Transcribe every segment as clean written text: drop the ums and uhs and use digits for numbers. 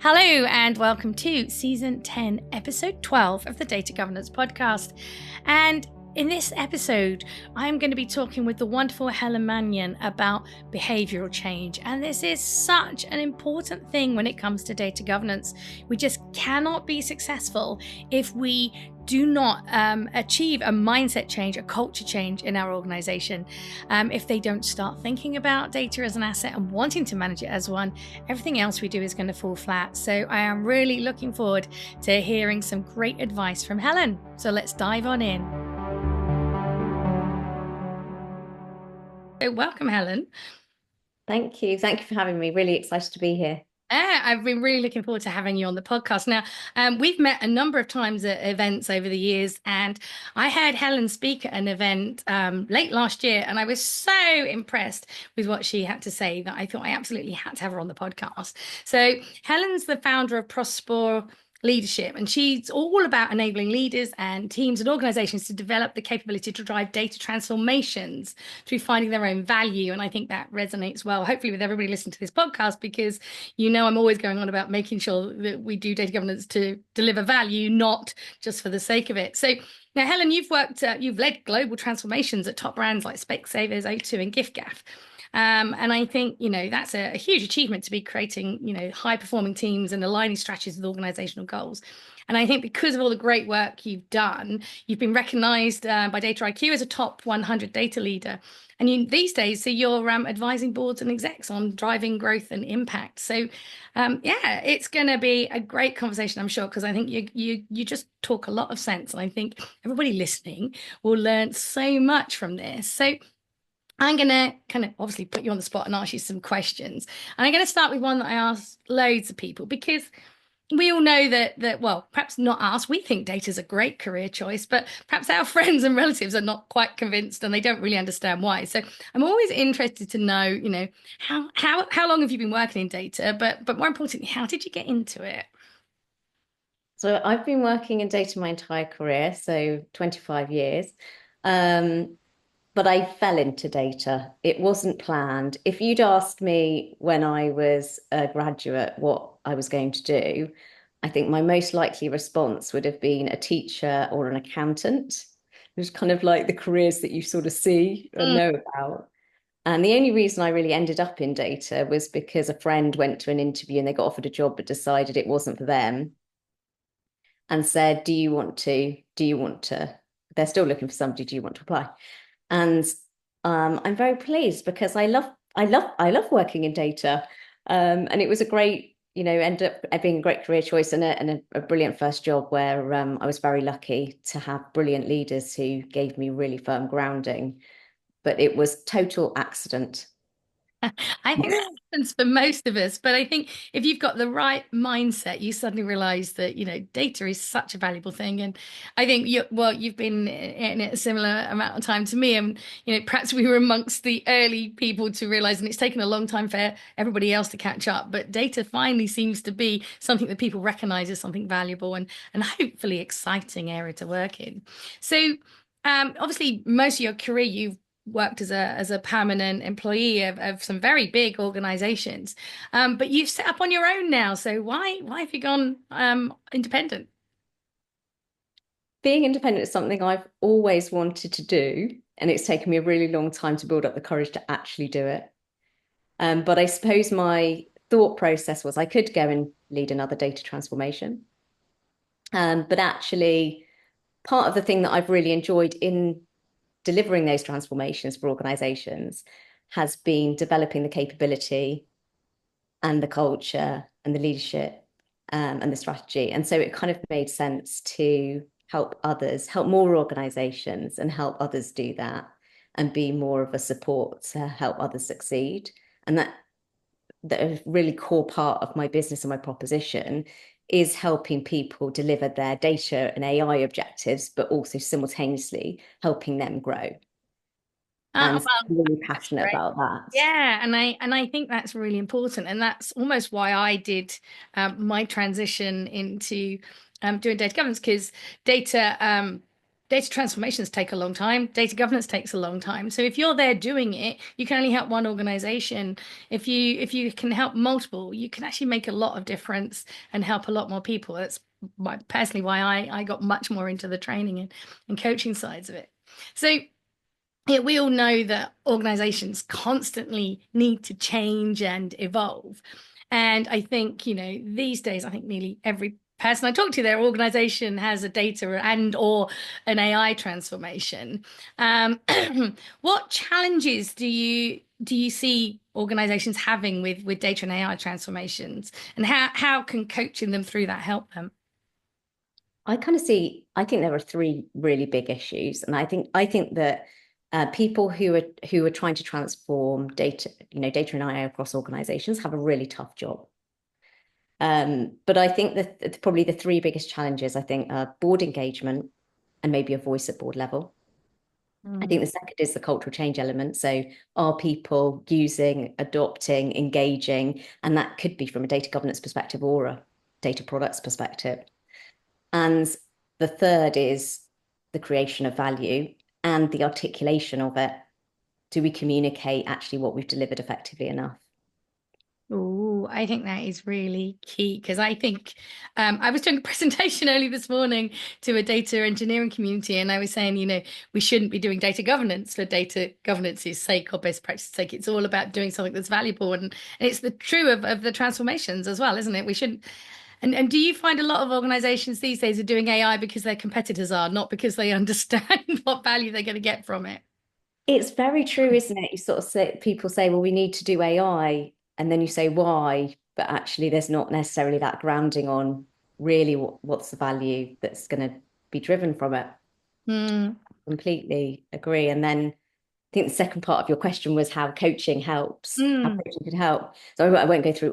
Hello and welcome to Season 10, Episode 12 of the Data Governance Podcast. And in this episode, I'm going to be talking with the wonderful Helen Mannion about behavioural change. And this is such an important thing when it comes to data governance. We just cannot be successful if we do not achieve a mindset change, a culture change in our organization. If they don't start thinking about data as an asset and wanting to manage it as one, everything else we do is going to fall flat. So I am really looking forward to hearing some great advice from Helen. So let's dive on in. So welcome, Helen. Thank you. Thank you for having me. Really excited to be here. I've been really looking forward to having you on the podcast. Now, we've met a number of times at events over the years, and I heard Helen speak at an event late last year, and I was so impressed with what she had to say that I thought I absolutely had to have her on the podcast. So Helen's the founder of Prosper Leadership, and she's all about enabling leaders and teams and organizations to develop the capability to drive data transformations through finding their own value. And I think that resonates well, hopefully, with everybody listening to this podcast, because I'm always going on about making sure that we do data governance to deliver value, not just for the sake of it. So now, Helen, you've led global transformations at top brands like Specsavers, O2 and giffgaff. And I think, that's a huge achievement to be creating, high performing teams and aligning strategies with organizational goals. And I think because of all the great work you've done, you've been recognized by Data IQ as a top 100 data leader. And these days, so you're advising boards and execs on driving growth and impact. So, it's going to be a great conversation, I'm sure, because I think you just talk a lot of sense. And I think everybody listening will learn so much from this. So I'm going to kind of obviously put you on the spot and ask you some questions. And I'm going to start with one that I ask loads of people, because we all know that, well, perhaps not us, we think data is a great career choice, but perhaps our friends and relatives are not quite convinced and they don't really understand why. So I'm always interested to know, how long have you been working in data, but more importantly, how did you get into it? So I've been working in data my entire career, so 25 years. But I fell into data. It wasn't planned. If you'd asked me when I was a graduate what I was going to do, I think my most likely response would have been a teacher or an accountant. It was kind of like the careers that you sort of see and know about. And the only reason I really ended up in data was because a friend went to an interview and they got offered a job but decided it wasn't for them and said, do you want to, they're still looking for somebody, do you want to apply? And I'm very pleased because I love working in data. And it was a great, ended up being a great career choice and a brilliant first job where I was very lucky to have brilliant leaders who gave me really firm grounding. But it was total accident. I think that happens for most of us, but I think if you've got the right mindset, you suddenly realize that, data is such a valuable thing. And I think you've been in it a similar amount of time to me. And, perhaps we were amongst the early people to realize, and it's taken a long time for everybody else to catch up, but data finally seems to be something that people recognize as something valuable and hopefully exciting area to work in. So, obviously, most of your career, you've worked as a permanent employee of some very big organizations, but you've set up on your own now. So why have you gone independent? Being independent is something I've always wanted to do, and it's taken me a really long time to build up the courage to actually do it. But I suppose my thought process was I could go and lead another data transformation. But actually, part of the thing that I've really enjoyed in delivering those transformations for organizations has been developing the capability and the culture and the leadership and the strategy. And so it kind of made sense to help others, help more organizations and help others do that and be more of a support to help others succeed. And that a really core part of my business and my proposition is helping people deliver their data and AI objectives, but also simultaneously helping them grow. And Well, I'm really passionate about that. Yeah, and I think that's really important, and that's almost why I did my transition into doing data governance, because data data transformations take a long time. Data governance takes a long time. So if you're there doing it, you can only help one organization. If you can help multiple, you can actually make a lot of difference and help a lot more people. That's personally why I got much more into the training and coaching sides of it. So yeah, we all know that organizations constantly need to change and evolve. And I think, these days, I think nearly every person I talk to, their organization has a data and or an AI transformation. Um, what challenges do you see organizations having with data and AI transformations? And how can coaching them through that help them? I think there are three really big issues. And I think that people who are trying to transform data and AI across organizations have a really tough job. But I think that probably the three biggest challenges, I think, are board engagement and maybe a voice at board level. I think Mm. the second is the cultural change element. So are people using, adopting, engaging? And that could be from a data governance perspective or a data products perspective. And the third is the creation of value and the articulation of it. Do we communicate actually what we've delivered effectively enough? Oh, I think that is really key because I think I was doing a presentation early this morning to a data engineering community, and I was saying, we shouldn't be doing data governance for data governance's sake or best practice sake. It's all about doing something that's valuable, and it's the true of the transformations as well, isn't it? We shouldn't. And do you find a lot of organizations these days are doing AI because their competitors are, not because they understand what value they're going to get from it? It's very true, isn't it? You sort of say, people say, well, we need to do AI. And then you say, why? But actually, there's not necessarily that grounding on really what's the value that's going to be driven from it. Hmm. Completely agree. And then I think the second part of your question was how coaching helps, how Mm. coaching could help. So I won't go through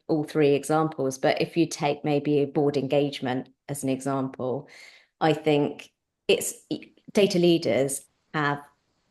all three examples, but if you take maybe a board engagement as an example, I think it's data leaders have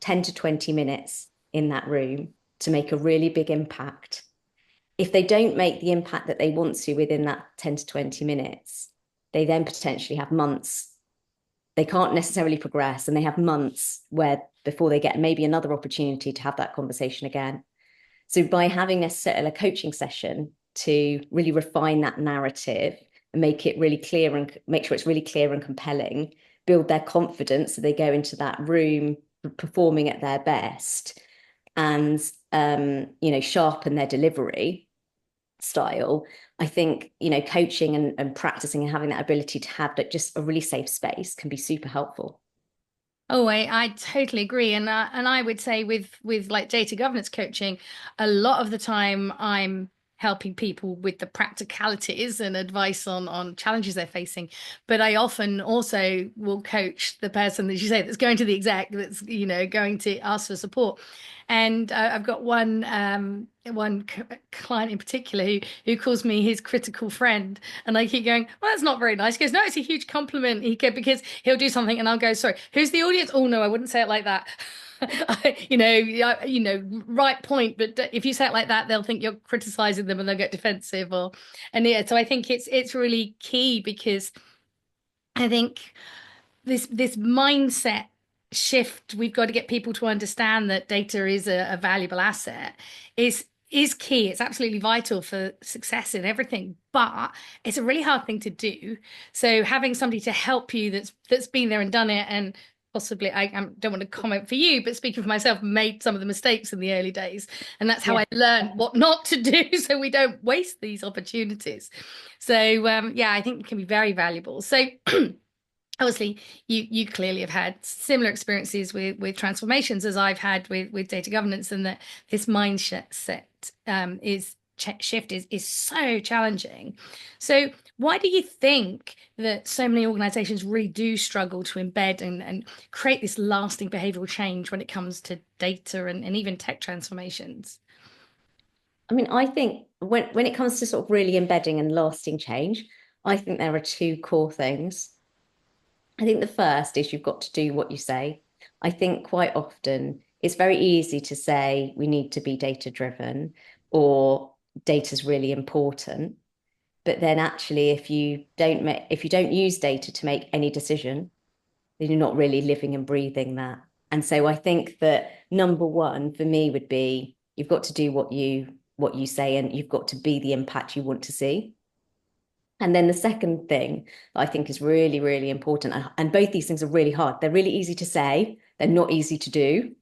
10 to 20 minutes in that room to make a really big impact. If they don't make the impact that they want to within that 10 to 20 minutes, they then potentially have months. They can't necessarily progress and they have months where before they get maybe another opportunity to have that conversation again. So by having a coaching session to really refine that narrative and make it really clear and make sure it's really clear and compelling, build their confidence so they go into that room performing at their best and sharpen their delivery style. I think, coaching and practicing and having that ability to have that just a really safe space can be super helpful. Oh, I totally agree, and I would say with like data governance coaching, a lot of the time I'm helping people with the practicalities and advice on challenges they're facing, but I often also will coach the person that you say that's going to the exec that's going to ask for support, and I've got one client in particular who calls me his critical friend, and I keep going, well, that's not very nice. He goes, no, it's a huge compliment. Because he'll do something, and I'll go, sorry, who's the audience? Oh no, I wouldn't say it like that. Right point. But if you say it like that, they'll think you're criticizing them, and they'll get defensive. And yeah, so I think it's really key because I think this mindset shift, we've got to get people to understand that data is a valuable asset, is key. It's absolutely vital for success in everything, but it's a really hard thing to do. So having somebody to help you that's been there and done it, and possibly I don't want to comment for you, but speaking for myself, made some of the mistakes in the early days, and that's how Yeah. I learned what not to do so we don't waste these opportunities. So yeah, I think it can be very valuable. So obviously you clearly have had similar experiences with transformations as I've had with data governance, and that this mindset is shift is so challenging. So why do you think that so many organizations really do struggle to embed and create this lasting behavioral change when it comes to data and even tech transformations? I mean, I think when it comes to sort of really embedding and lasting change, I think there are two core things. I think the first is you've got to do what you say. I think quite often it's very easy to say we need to be data driven or data is really important. But then actually, if you don't use data to make any decision, You're not really living and breathing that. And so I think that number one for me would be you've got to do what you say, and you've got to be the impact you want to see. And then the second thing that I think is really, really important, and both these things are really hard. They're really easy to say, they're not easy to do.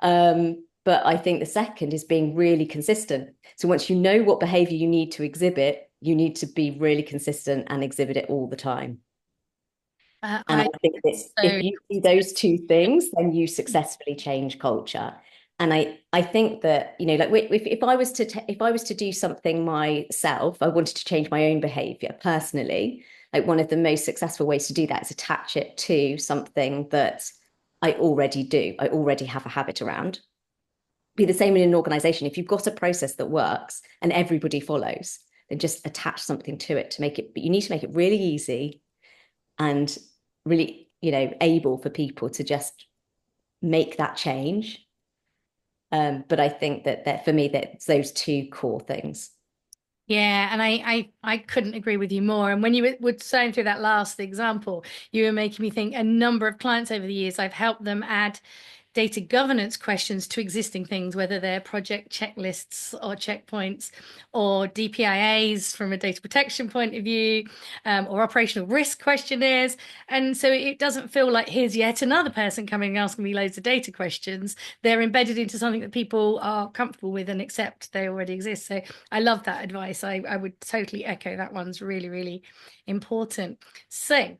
But I think the second is being really consistent. So once you know what behavior you need to exhibit, you need to be really consistent and exhibit it all the time. And I I think that if so you do those two things, then you successfully change culture. And I think that, like if I was to if I was to do something myself, I wanted to change my own behavior personally. Like one of the most successful ways to do that is attach it to something that I already do. I already have a habit around. Be the same in an organization. If you've got a process that works and everybody follows, then just attach something to it to make it, but you need to make it really easy and really, able for people to just make that change. But I think that for me, that's those two core things. Yeah, and I couldn't agree with you more. And when you were saying through that last example, you were making me think a number of clients over the years, I've helped them add data governance questions to existing things, whether they're project checklists or checkpoints or DPIAs from a data protection point of view, or operational risk questionnaires. And so it doesn't feel like here's yet another person coming and asking me loads of data questions. They're embedded into something that people are comfortable with and accept they already exist. So I love that advice. I would totally echo that one's really, really important. So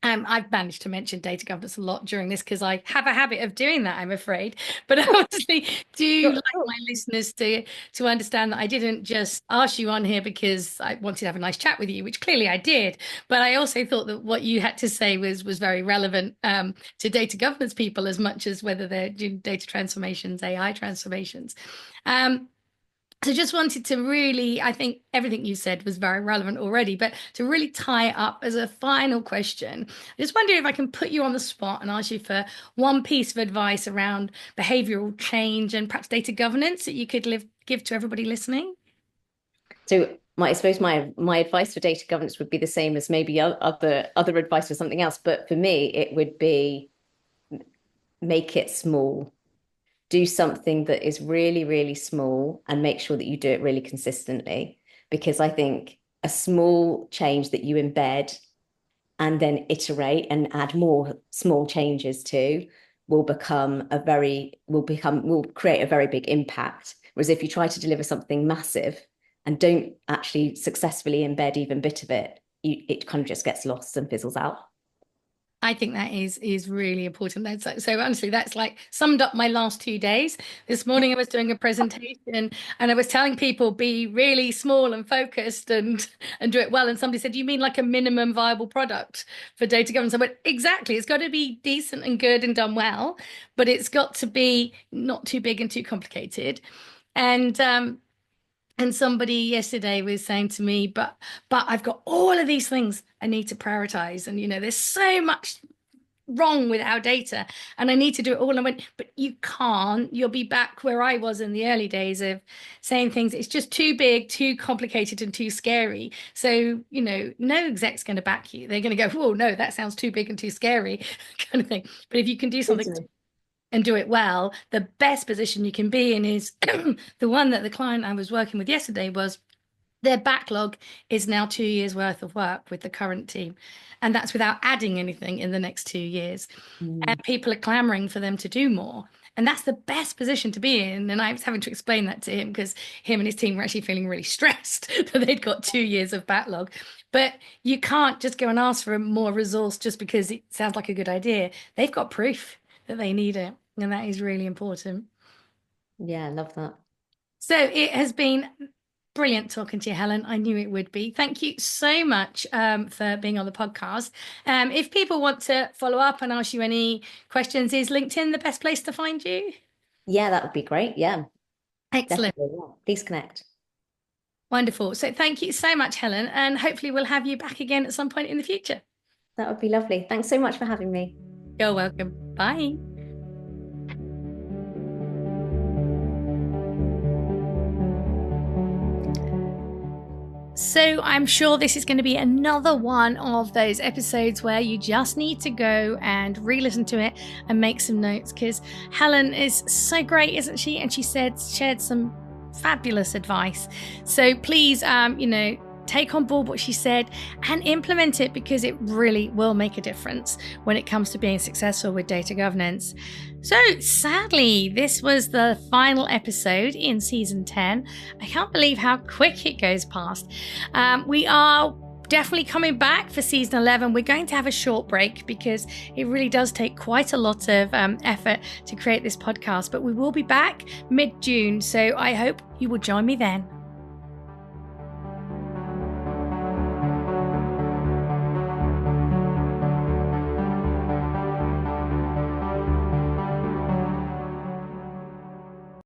I've managed to mention data governance a lot during this because I have a habit of doing that, I'm afraid. But I obviously do Sure, like sure. my listeners to understand that I didn't just ask you on here because I wanted to have a nice chat with you, which clearly I did. But I also thought that what you had to say was very relevant to data governance people as much as whether they're doing data transformations, AI transformations. Um, so just wanted to really, I think everything you said was very relevant already, but to really tie it up as a final question, I just wonder if I can put you on the spot and ask you for one piece of advice around behavioral change and perhaps data governance that you could give to everybody listening. So I suppose my advice for data governance would be the same as maybe other advice for something else. But for me, it would be make it small. Do something that is really, really small and make sure that you do it really consistently. Because I think a small change that you embed and then iterate and add more small changes to will create a very big impact. Whereas if you try to deliver something massive and don't actually successfully embed even a bit of it, it kind of just gets lost and fizzles out. I think that is really important. So honestly, that's like summed up my last 2 days. This morning I was doing a presentation and I was telling people be really small and focused and do it well. And somebody said, "You mean like a minimum viable product for data governance?" I went, "Exactly. It's got to be decent and good and done well, but it's got to be not too big and too complicated." And and somebody yesterday was saying to me, but I've got all of these things I need to prioritize. And there's so much wrong with our data and I need to do it all. And I went, but you can't. You'll be back where I was in the early days of saying things. It's just too big, too complicated, and too scary. So, no exec's going to back you. They're going to go, "Whoa, no, that sounds too big and too scary," kind of thing. But if you can do something Totally. and do it well, the best position you can be in is the one that the client I was working with yesterday was their backlog is now 2 years worth of work with the current team. And that's without adding anything in the next 2 years. And Mm. people are clamoring for them to do more. And that's the best position to be in. And I was having to explain that to him because him and his team were actually feeling really stressed that they'd got 2 years of backlog. But you can't just go and ask for more resource just because it sounds like a good idea. They've got proof that they need it. And that is really important. Yeah, I love that. So it has been brilliant talking to you, Helen. I knew it would be. Thank you so much for being on the podcast. If people want to follow up and ask you any questions, is LinkedIn the best place to find you? Yeah, that would be great. Yeah, Excellent. definitely. Yeah. Please connect. Wonderful. So thank you so much, Helen. And hopefully we'll have you back again at some point in the future. That would be lovely. Thanks so much for having me. You're welcome. Bye. So I'm sure this is going to be another one of those episodes where you just need to go and re-listen to it and make some notes, because Helen is so great, isn't she? And she shared some fabulous advice. So please, take on board what she said and implement it, because it really will make a difference when it comes to being successful with data governance. So sadly, this was the final episode in season 10. I can't believe how quick it goes past. We are definitely coming back for season 11. We're going to have a short break because it really does take quite a lot of effort to create this podcast, but we will be back mid-June. So I hope you will join me then.